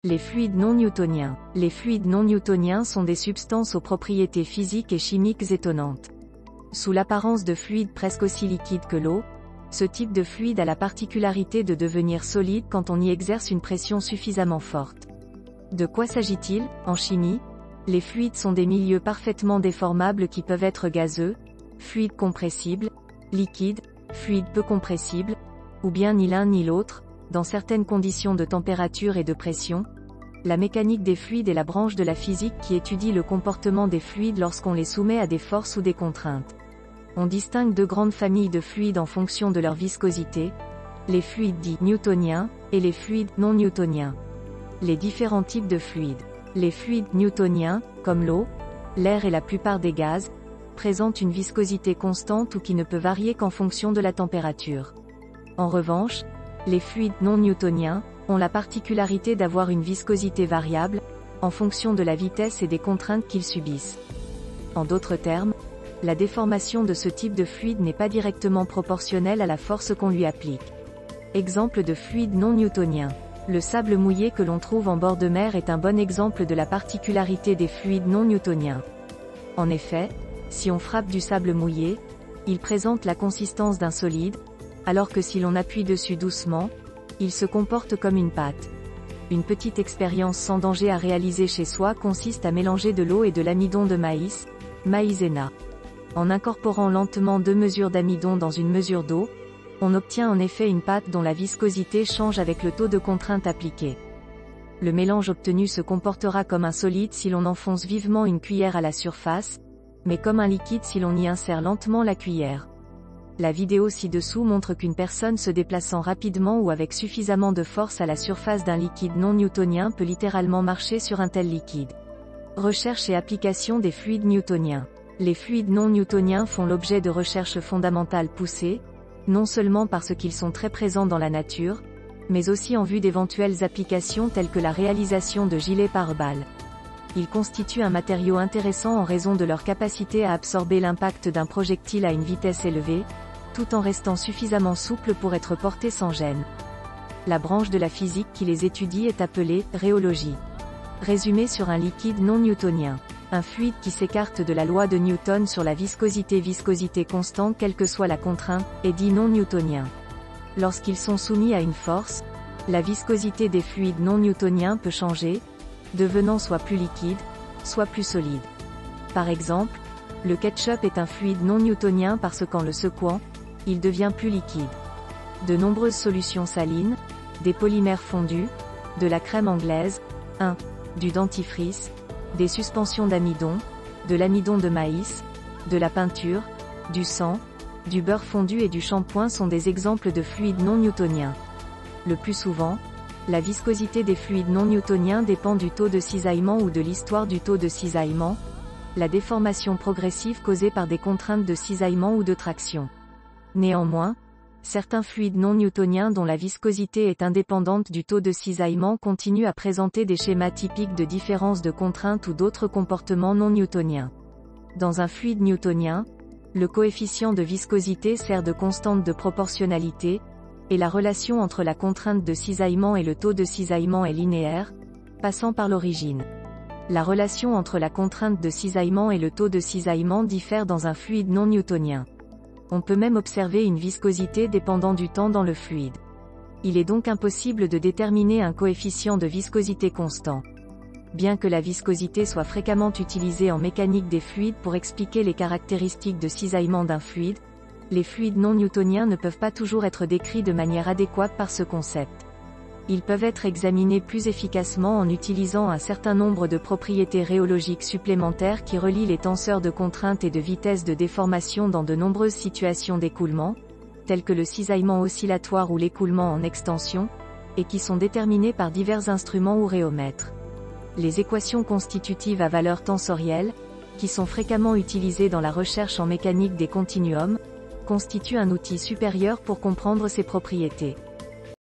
Les fluides non newtoniens. Les fluides non newtoniens sont des substances aux propriétés physiques et chimiques étonnantes. Sous l'apparence de fluides presque aussi liquides que l'eau, ce type de fluide a la particularité de devenir solide quand on y exerce une pression suffisamment forte. De quoi s'agit-il, en chimie? Les fluides sont des milieux parfaitement déformables qui peuvent être gazeux, fluides compressibles, liquides, fluides peu compressibles, ou bien ni l'un ni l'autre, dans certaines conditions de température et de pression. La mécanique des fluides est la branche de la physique qui étudie le comportement des fluides lorsqu'on les soumet à des forces ou des contraintes. On distingue deux grandes familles de fluides en fonction de leur viscosité, les fluides dits newtoniens, et les fluides non newtoniens. Les différents types de fluides. Les fluides newtoniens, comme l'eau, l'air et la plupart des gaz, présentent une viscosité constante ou qui ne peut varier qu'en fonction de la température. En revanche, les fluides non newtoniens ont la particularité d'avoir une viscosité variable, en fonction de la vitesse et des contraintes qu'ils subissent. En d'autres termes, la déformation de ce type de fluide n'est pas directement proportionnelle à la force qu'on lui applique. Exemple de fluide non newtonien. Le sable mouillé que l'on trouve en bord de mer est un bon exemple de la particularité des fluides non newtoniens. En effet, si on frappe du sable mouillé, il présente la consistance d'un solide, alors que si l'on appuie dessus doucement, il se comporte comme une pâte. Une petite expérience sans danger à réaliser chez soi consiste à mélanger de l'eau et de l'amidon de maïs, maïzena. En incorporant lentement 2 mesures d'amidon dans une mesure d'eau, on obtient en effet une pâte dont la viscosité change avec le taux de contrainte appliqué. Le mélange obtenu se comportera comme un solide si l'on enfonce vivement une cuillère à la surface, mais comme un liquide si l'on y insère lentement la cuillère. La vidéo ci-dessous montre qu'une personne se déplaçant rapidement ou avec suffisamment de force à la surface d'un liquide non newtonien peut littéralement marcher sur un tel liquide. Recherche et application des fluides newtoniens. Les fluides non newtoniens font l'objet de recherches fondamentales poussées, non seulement parce qu'ils sont très présents dans la nature, mais aussi en vue d'éventuelles applications telles que la réalisation de gilets pare-balles. Ils constituent un matériau intéressant en raison de leur capacité à absorber l'impact d'un projectile à une vitesse élevée, tout en restant suffisamment souple pour être porté sans gêne. La branche de la physique qui les étudie est appelée rhéologie. Résumé sur un liquide non newtonien. Un fluide qui s'écarte de la loi de Newton sur la viscosité constante quelle que soit la contrainte, est dit non newtonien. Lorsqu'ils sont soumis à une force, la viscosité des fluides non newtoniens peut changer, devenant soit plus liquide, soit plus solide. Par exemple, le ketchup est un fluide non newtonien parce qu'en le secouant, il devient plus liquide. De nombreuses solutions salines, des polymères fondus, de la crème anglaise, du dentifrice, des suspensions d'amidon, de l'amidon de maïs, de la peinture, du sang, du beurre fondu et du shampoing sont des exemples de fluides non newtoniens. Le plus souvent, la viscosité des fluides non newtoniens dépend du taux de cisaillement ou de l'histoire du taux de cisaillement, la déformation progressive causée par des contraintes de cisaillement ou de traction. Néanmoins, certains fluides non newtoniens dont la viscosité est indépendante du taux de cisaillement continuent à présenter des schémas typiques de différence de contrainte ou d'autres comportements non newtoniens. Dans un fluide newtonien, le coefficient de viscosité sert de constante de proportionnalité, et la relation entre la contrainte de cisaillement et le taux de cisaillement est linéaire, passant par l'origine. La relation entre la contrainte de cisaillement et le taux de cisaillement diffère dans un fluide non newtonien. On peut même observer une viscosité dépendant du temps dans le fluide. Il est donc impossible de déterminer un coefficient de viscosité constant. Bien que la viscosité soit fréquemment utilisée en mécanique des fluides pour expliquer les caractéristiques de cisaillement d'un fluide, les fluides non newtoniens ne peuvent pas toujours être décrits de manière adéquate par ce concept. Ils peuvent être examinés plus efficacement en utilisant un certain nombre de propriétés rhéologiques supplémentaires qui relient les tenseurs de contrainte et de vitesse de déformation dans de nombreuses situations d'écoulement, telles que le cisaillement oscillatoire ou l'écoulement en extension, et qui sont déterminés par divers instruments ou rhéomètres. Les équations constitutives à valeur tensorielle, qui sont fréquemment utilisées dans la recherche en mécanique des continuums, constituent un outil supérieur pour comprendre ces propriétés.